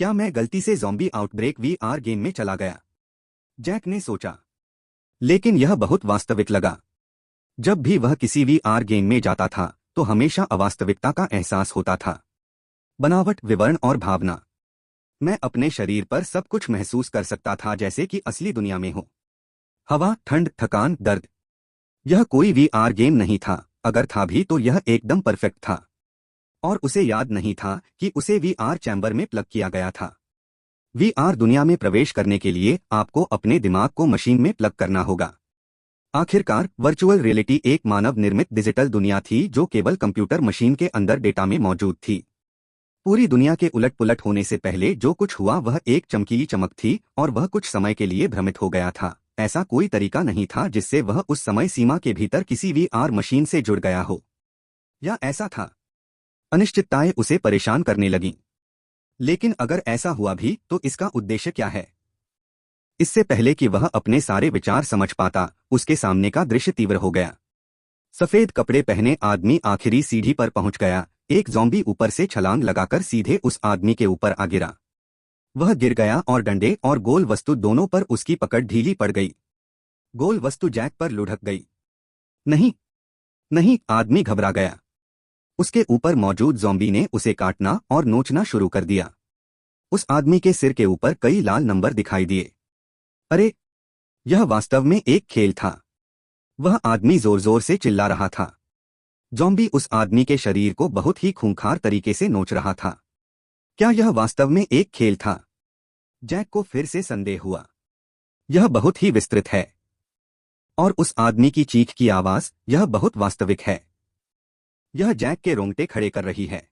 क्या मैं गलती से ज़ॉम्बी आउटब्रेक वीआर गेम में चला गया? जैक ने सोचा। लेकिन यह बहुत वास्तविक लगा। जब भी वह किसी वीआर गेम में जाता था तो हमेशा अवास्तविकता का एहसास होता था। बनावट, विवरण और भावना। मैं अपने शरीर पर सब कुछ महसूस कर सकता था जैसे कि असली दुनिया में हो। हवा, ठंड, थकान, दर्द। यह कोई वीआर गेम नहीं था, अगर था भी तो यह एकदम परफेक्ट था। और उसे याद नहीं था कि उसे वीआर चैम्बर में प्लग किया गया था। वीआर दुनिया में प्रवेश करने के लिए आपको अपने दिमाग को मशीन में प्लग करना होगा। आखिरकार वर्चुअल रियलिटी एक मानव निर्मित डिजिटल दुनिया थी जो केवल कंप्यूटर मशीन के अंदर डेटा में मौजूद थी। पूरी दुनिया के उलट पुलट होने से पहले जो कुछ हुआ वह एक चमकीली चमक थी और वह कुछ समय के लिए भ्रमित हो गया था। ऐसा कोई तरीका नहीं था जिससे वह उस समय सीमा के भीतर किसी वीआर मशीन से जुड़ गया हो। या ऐसा था? अनिश्चितताएं उसे परेशान करने लगीं। लेकिन अगर ऐसा हुआ भी तो इसका उद्देश्य क्या है? इससे पहले कि वह अपने सारे विचार समझ पाता, उसके सामने का दृश्य तीव्र हो गया। सफेद कपड़े पहने आदमी आखिरी सीढ़ी पर पहुंच गया। एक ज़ॉम्बी ऊपर से छलांग लगाकर सीधे उस आदमी के ऊपर आ गिरा। वह गिर गया और डंडे और गोल वस्तु दोनों पर उसकी पकड़ ढीली पड़ गई। गोल वस्तु जैक पर लुढ़क गई। नहीं, नहीं, आदमी घबरा गया। उसके ऊपर मौजूद ज़ॉम्बी ने उसे काटना और नोचना शुरू कर दिया। उस आदमी के सिर के ऊपर कई लाल नंबर दिखाई दिए। अरे, यह वास्तव में एक खेल था। वह आदमी जोर जोर से चिल्ला रहा था। ज़ॉम्बी उस आदमी के शरीर को बहुत ही खूंखार तरीके से नोच रहा था। क्या यह वास्तव में एक खेल था? जैक को फिर से संदेह हुआ। यह बहुत ही विस्तृत है। और उस आदमी की चीख की आवाज, यह बहुत वास्तविक है। यह जैक के रोंगटे खड़े कर रही है।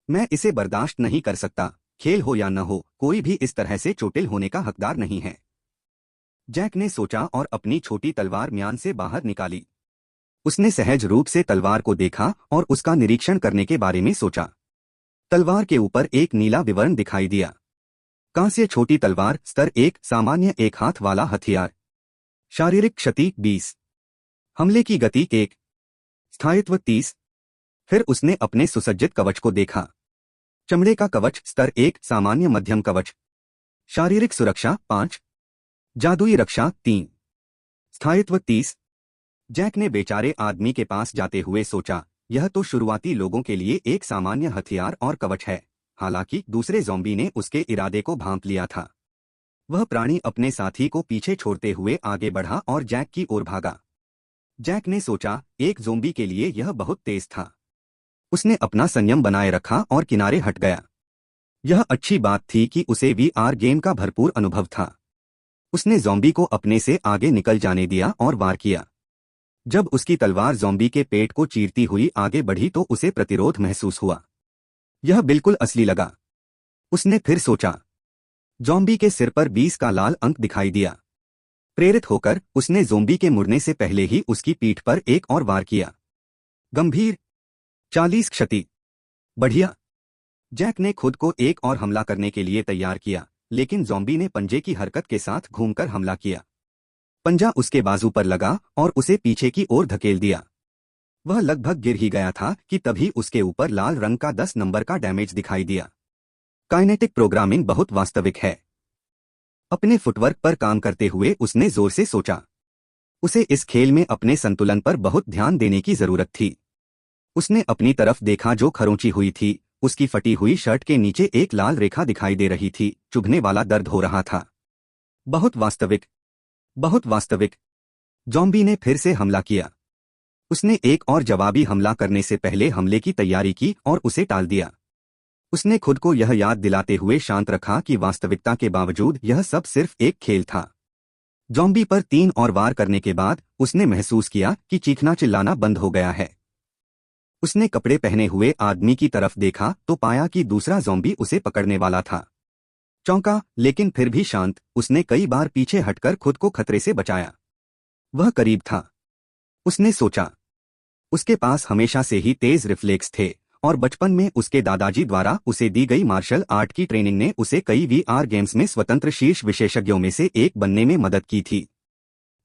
मैं इसे बर्दाश्त नहीं कर सकता। खेल हो या न हो, कोई भी इस तरह से चोटिल होने का हकदार नहीं है। जैक ने सोचा और अपनी छोटी तलवार म्यान से बाहर निकाली। उसने सहज रूप से तलवार को देखा और उसका निरीक्षण करने के बारे में सोचा। तलवार के ऊपर एक नीला विवरण दिखाई दिया। कांस्य छोटी तलवार, स्तर 1, सामान्य, एक हाथ वाला हथियार। शारीरिक क्षति 20। हमले की गति 1। स्थायित्व 30। फिर उसने अपने सुसज्जित कवच को देखा। चमड़े का कवच, स्तर 1, सामान्य, मध्यम कवच। शारीरिक सुरक्षा 5। जादुई रक्षा 3। स्थायित्व 30। जैक ने बेचारे आदमी के पास जाते हुए सोचा, यह तो शुरुआती लोगों के लिए एक सामान्य हथियार और कवच है। हालांकि दूसरे ज़ॉम्बी ने उसके इरादे को भांप लिया था। वह प्राणी अपने साथी को पीछे छोड़ते हुए आगे बढ़ा और जैक की ओर भागा। जैक ने सोचा, एक ज़ॉम्बी के लिए यह बहुत तेज था। उसने अपना संयम बनाए रखा और किनारे हट गया। यह अच्छी बात थी कि उसे वीआर गेम का भरपूर अनुभव था। उसने ज़ॉम्बी को अपने से आगे निकल जाने दिया और वार किया। जब उसकी तलवार ज़ॉम्बी के पेट को चीरती हुई आगे बढ़ी तो उसे प्रतिरोध महसूस हुआ। यह बिल्कुल असली लगा। उसने फिर सोचा। ज़ॉम्बी के सिर पर 20 का लाल अंक दिखाई दिया। प्रेरित होकर उसने ज़ॉम्बी के मुड़ने से पहले ही उसकी पीठ पर एक और वार किया। गंभीर, 40 क्षति। बढ़िया। जैक ने खुद को एक और हमला करने के लिए तैयार किया, लेकिन ज़ॉम्बी ने पंजे की हरकत के साथ घूमकर हमला किया। पंजा उसके बाजू पर लगा और उसे पीछे की ओर धकेल दिया। वह लगभग गिर ही गया था कि तभी उसके ऊपर लाल रंग का 10 नंबर का डैमेज दिखाई दिया। काइनेटिक प्रोग्रामिंग बहुत वास्तविक है। अपने फुटवर्क पर काम करते हुए उसने जोर से सोचा। उसे इस खेल में अपने संतुलन पर बहुत ध्यान देने की जरूरत थी। उसने अपनी तरफ देखा जो खरोंची हुई थी। उसकी फटी हुई शर्ट के नीचे एक लाल रेखा दिखाई दे रही थी। चुभने वाला दर्द हो रहा था। बहुत वास्तविक, बहुत वास्तविक। ज़ॉम्बी ने फिर से हमला किया। उसने एक और जवाबी हमला करने से पहले हमले की तैयारी की और उसे टाल दिया। उसने खुद को यह याद दिलाते हुए शांत रखा कि वास्तविकता के बावजूद यह सब सिर्फ एक खेल था। ज़ॉम्बी पर 3 और वार करने के बाद उसने महसूस किया कि चीखना चिल्लाना बंद हो गया है। उसने कपड़े पहने हुए आदमी की तरफ देखा तो पाया कि दूसरा ज़ॉम्बी उसे पकड़ने वाला था। चौंका, लेकिन फिर भी शांत, उसने कई बार पीछे हटकर खुद को खतरे से बचाया। वह करीब था। उसने सोचा। उसके पास हमेशा से ही तेज रिफ्लेक्स थे और बचपन में उसके दादाजी द्वारा उसे दी गई मार्शल आर्ट की ट्रेनिंग ने उसे कई वीआर गेम्स में स्वतंत्र शीर्ष विशेषज्ञों में से एक बनने में मदद की थी।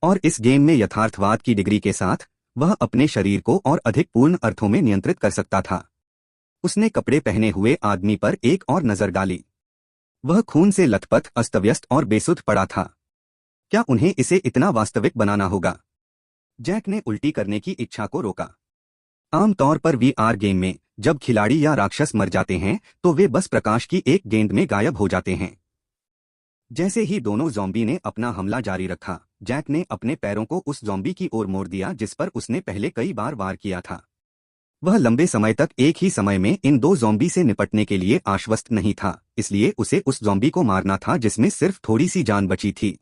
और इस गेम में यथार्थवाद की डिग्री के साथ वह अपने शरीर को और अधिक पूर्ण अर्थों में नियंत्रित कर सकता था। उसने कपड़े पहने हुए आदमी पर एक और नजर डाली। वह खून से लथपथ, अस्तव्यस्त और बेसुध पड़ा था। क्या उन्हें इसे इतना वास्तविक बनाना होगा? जैक ने उल्टी करने की इच्छा को रोका। आमतौर पर वीआर गेम में जब खिलाड़ी या राक्षस मर जाते हैं तो वे बस प्रकाश की एक गेंद में गायब हो जाते हैं। जैसे ही दोनों ज़ॉम्बी ने अपना हमला जारी रखा, जैक ने अपने पैरों को उस ज़ॉम्बी की ओर मोड़ दिया जिस पर उसने पहले कई बार वार किया था। वह लंबे समय तक एक ही समय में इन दो ज़ॉम्बी से निपटने के लिए आश्वस्त नहीं था, इसलिए उसे उस ज़ॉम्बी को मारना था जिसमें सिर्फ थोड़ी सी जान बची थी।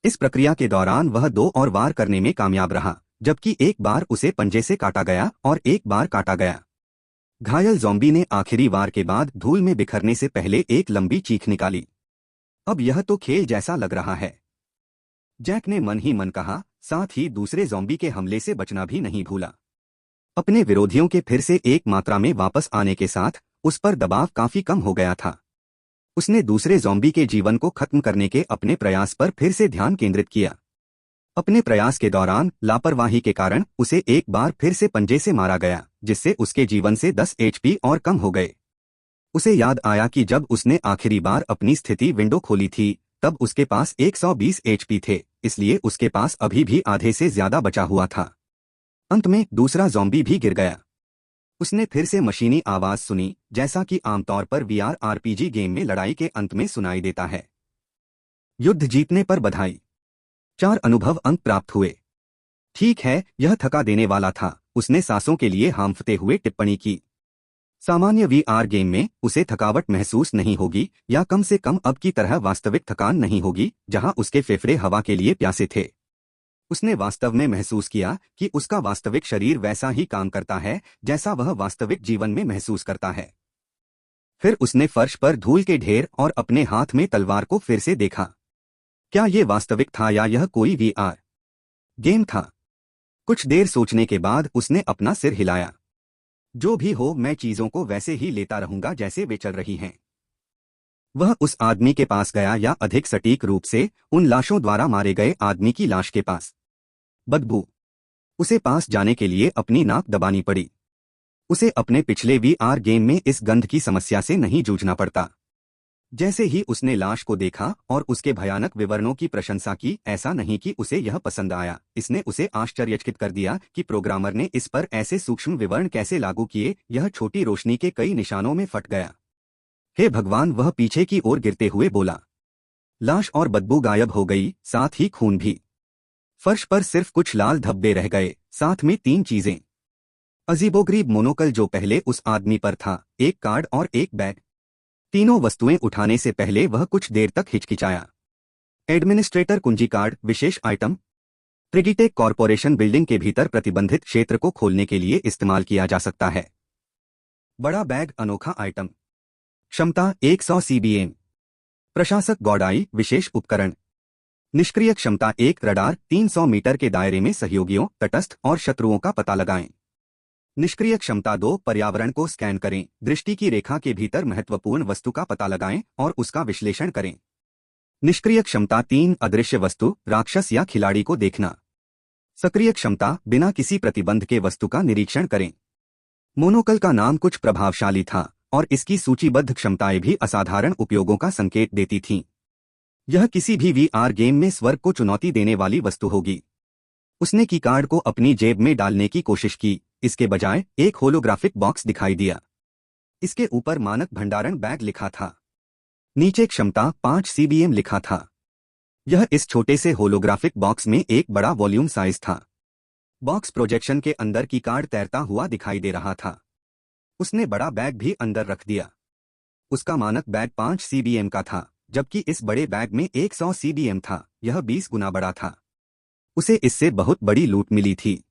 इस प्रक्रिया के दौरान वह 2 और वार करने में कामयाब रहा, जबकि एक बार उसे पंजे से काटा गया और एक बार काटा गया। घायल ज़ॉम्बी ने आखिरी वार के बाद धूल में बिखरने से पहले एक लंबी चीख निकाली। अब यह तो खेल जैसा लग रहा है, जैक ने मन ही मन कहा, साथ ही दूसरे ज़ॉम्बी के हमले से बचना भी नहीं भूला। अपने विरोधियों के फिर से एक मात्रा में वापस आने के साथ उस पर दबाव काफी कम हो गया था। उसने दूसरे ज़ॉम्बी के जीवन को खत्म करने के अपने प्रयास पर फिर से ध्यान केंद्रित किया। अपने प्रयास के दौरान लापरवाही के कारण उसे एक बार फिर से पंजे से मारा गया, जिससे उसके जीवन से 10 एचपी और कम हो गए। उसे याद आया कि जब उसने आखिरी बार अपनी स्थिति विंडो खोली थी तब उसके पास 120 एचपी थे, इसलिए उसके पास अभी भी आधे से ज्यादा बचा हुआ था। अंत में दूसरा ज़ॉम्बी भी गिर गया। उसने फिर से मशीनी आवाज सुनी, जैसा कि आमतौर पर वीआर आरपीजी गेम में लड़ाई के अंत में सुनाई देता है। युद्ध जीतने पर बधाई। 4 अनुभव अंक प्राप्त हुए। ठीक है, यह थका देने वाला था, उसने सांसों के लिए हांफते हुए टिप्पणी की। सामान्य वीआर गेम में उसे थकावट महसूस नहीं होगी, या कम से कम अब की तरह वास्तविक थकान नहीं होगी, जहां उसके फेफड़े हवा के लिए प्यासे थे। उसने वास्तव में महसूस किया कि उसका वास्तविक शरीर वैसा ही काम करता है जैसा वह वास्तविक जीवन में महसूस करता है। फिर उसने फर्श पर धूल के ढेर और अपने हाथ में तलवार को फिर से देखा। क्या ये वास्तविक था या यह कोई वीआर गेम था? कुछ देर सोचने के बाद उसने अपना सिर हिलाया। जो भी हो, मैं चीजों को वैसे ही लेता रहूंगा जैसे वे चल रही हैं। वह उस आदमी के पास गया, या अधिक सटीक रूप से उन लाशों द्वारा मारे गए आदमी की लाश के पास। बदबू। उसे पास जाने के लिए अपनी नाक दबानी पड़ी। उसे अपने पिछले वीआर गेम में इस गंध की समस्या से नहीं जूझना पड़ता। जैसे ही उसने लाश को देखा और उसके भयानक विवरणों की प्रशंसा की, ऐसा नहीं कि उसे यह पसंद आया, इसने उसे आश्चर्यचकित कर दिया कि प्रोग्रामर ने इस पर ऐसे सूक्ष्म विवरण कैसे लागू किए। यह छोटी रोशनी के कई निशानों में फट गया। हे भगवान, वह पीछे की ओर गिरते हुए बोला। लाश और बदबू गायब हो गई, साथ ही खून भी। फर्श पर सिर्फ कुछ लाल धब्बे रह गए, साथ में 3 चीजें। अजीबोगरीब मोनोकल जो पहले उस आदमी पर था, एक कार्ड और एक बैग। तीनों वस्तुएं उठाने से पहले वह कुछ देर तक हिचकिचाया। एडमिनिस्ट्रेटर कुंजी कार्ड, विशेष आइटम। ट्रिगिटेक कॉरपोरेशन बिल्डिंग के भीतर प्रतिबंधित क्षेत्र को खोलने के लिए इस्तेमाल किया जा सकता है। बड़ा बैग, अनोखा आइटम। क्षमता 100 सीबीएम। प्रशासक गौडाई, विशेष उपकरण। निष्क्रिय क्षमता 1 रडार, 300 मीटर के दायरे में सहयोगियों, तटस्थ और शत्रुओं का पता लगाएं। निष्क्रिय क्षमता 2 पर्यावरण को स्कैन करें, दृष्टि की रेखा के भीतर महत्वपूर्ण वस्तु का पता लगाएं और उसका विश्लेषण करें। निष्क्रिय क्षमता 3 अदृश्य वस्तु, राक्षस या खिलाड़ी को देखना। सक्रिय क्षमता बिना किसी प्रतिबंध के वस्तु का निरीक्षण करें। मोनोकल का नाम कुछ प्रभावशाली था और इसकी सूचीबद्ध क्षमताएं भी असाधारण उपयोगों का संकेत देती थीं। यह किसी भी वीआर गेम में स्वर्ग को चुनौती देने वाली वस्तु होगी। उसने की कार्ड को अपनी जेब में डालने की कोशिश की, इसके बजाय एक होलोग्राफिक बॉक्स दिखाई दिया। इसके ऊपर मानक भंडारण बैग लिखा था। नीचे क्षमता 5 सीबीएम लिखा था। यह इस छोटे से होलोग्राफिक बॉक्स में एक बड़ा वॉल्यूम साइज था। बॉक्स प्रोजेक्शन के अंदर की कार्ड तैरता हुआ दिखाई दे रहा था। उसने बड़ा बैग भी अंदर रख दिया। उसका मानक बैग 5 सीबीएम का था, जबकि इस बड़े बैग में 100 सीबीएम था। यह 20 गुना बड़ा था। उसे इससे बहुत बड़ी लूट मिली थी।